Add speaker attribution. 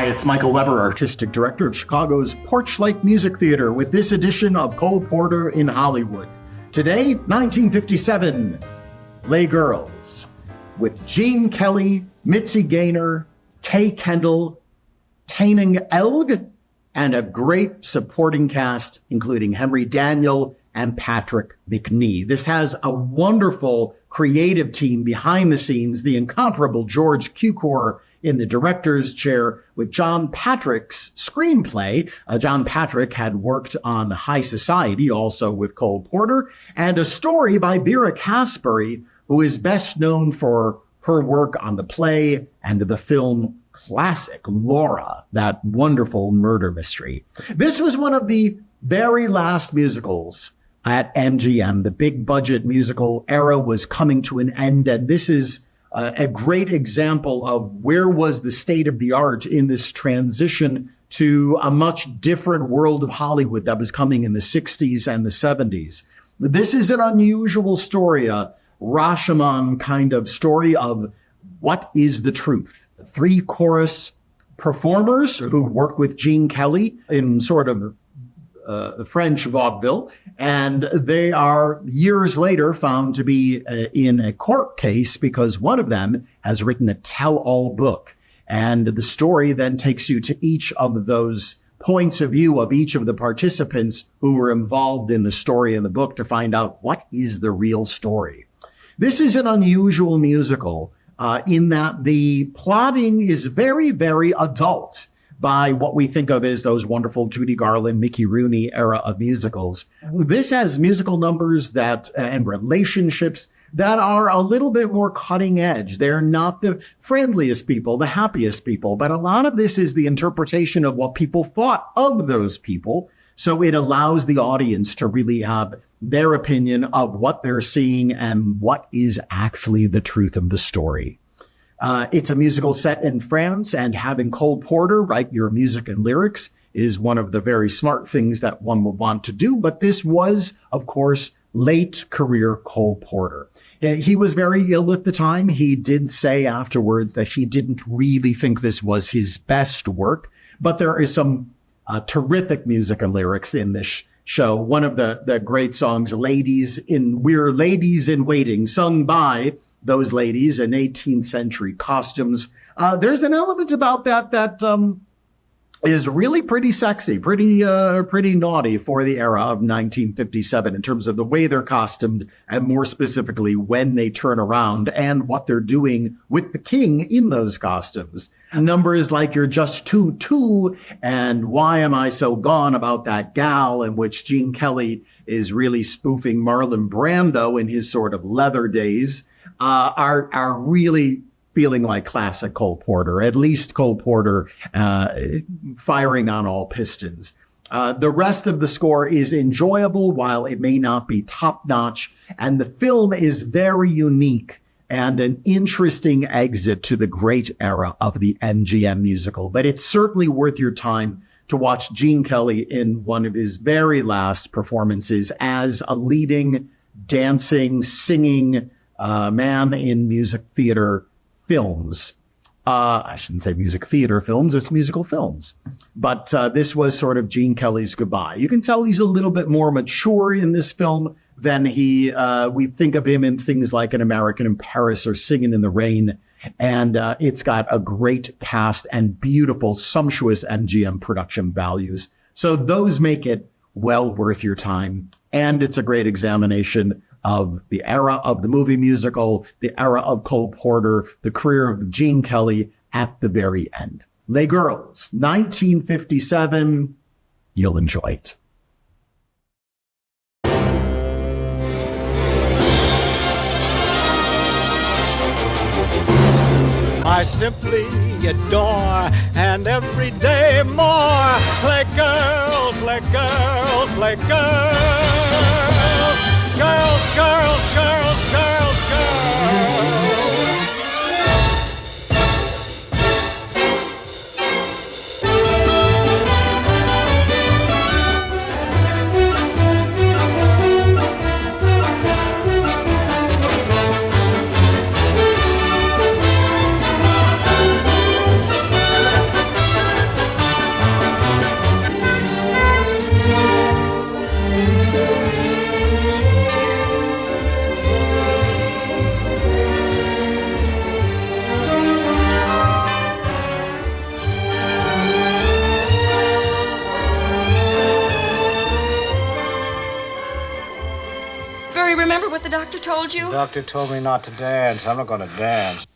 Speaker 1: Hi, it's Michael Weber, Artistic Director of Chicago's Porch-like Music Theater, with this edition of Cole Porter in Hollywood. Today, 1957, Les Girls, with Gene Kelly, Mitzi Gaynor, Kay Kendall, Taining Elg, and a great supporting cast, including Henry Daniell and Patrick McNee. This has a wonderful creative team behind the scenes, the incomparable George Cukor in the director's chair with John Patrick's screenplay. John Patrick had worked on High Society, also with Cole Porter, and a story by Vera Caspary, who is best known for her work on the play and the film classic Laura, that wonderful murder mystery. This was one of the very last musicals at MGM. The big budget musical era was coming to an end, and this is a great example of where was the state of the art in this transition to a much different world of Hollywood that was coming in the 60s and the 70s. This is an unusual story, a Rashomon kind of story of what is the truth. Three chorus performers who work with Gene Kelly in sort of French vaudeville, and they are years later found to be in a court case because one of them has written a tell-all book. And the story then takes you to each of those points of view of each of the participants who were involved in the story in the book to find out what is the real story. This is an unusual musical in that the plotting is very, very adult by what we think of as those wonderful Judy Garland, Mickey Rooney era of musicals. This has musical numbers that and relationships that are a little bit more cutting edge. They're not the friendliest people, the happiest people, but a lot of this is the interpretation of what people thought of those people. So it allows the audience to really have their opinion of what they're seeing and what is actually the truth of the story. It's a musical set in France, and having Cole Porter write your music and lyrics is one of the very smart things that one would want to do. But this was, of course, late career Cole Porter. He was very ill at the time. He did say afterwards that he didn't really think this was his best work, but there is some terrific music and lyrics in this show. One of the great songs, We're Ladies in Waiting, sung by those ladies in 18th century costumes. There's an element about that is really pretty sexy, pretty naughty for the era of 1957 in terms of the way they're costumed, and more specifically when they turn around and what they're doing with the king in those costumes. Numbers like You're Just Too and Why Am I So Gone About That Gal, in which Gene Kelly is really spoofing Marlon Brando in his sort of leather days, are really feeling like classic Cole Porter, at least Cole Porter firing on all pistons. The rest of the score is enjoyable while it may not be top-notch, and the film is very unique and an interesting exit to the great era of the MGM musical. But it's certainly worth your time to watch Gene Kelly in one of his very last performances as a leading, dancing, singing man in music theater films. I shouldn't say music theater films, it's musical films. But this was sort of Gene Kelly's goodbye. You can tell he's a little bit more mature in this film than we think of him in things like An American in Paris or Singing in the Rain. And it's got a great cast and beautiful, sumptuous MGM production values. So those make it well worth your time. And it's a great examination of the era of the movie musical, the era of Cole Porter, the career of Gene Kelly at the very end. Les Girls, 1957. You'll enjoy it.
Speaker 2: I simply adore, and every day more. Les girls, les girls, les girls. Girls, girls, girls, girls, girls.
Speaker 3: Harry, remember what the doctor told you?
Speaker 2: The doctor told me not to dance. I'm not going to dance.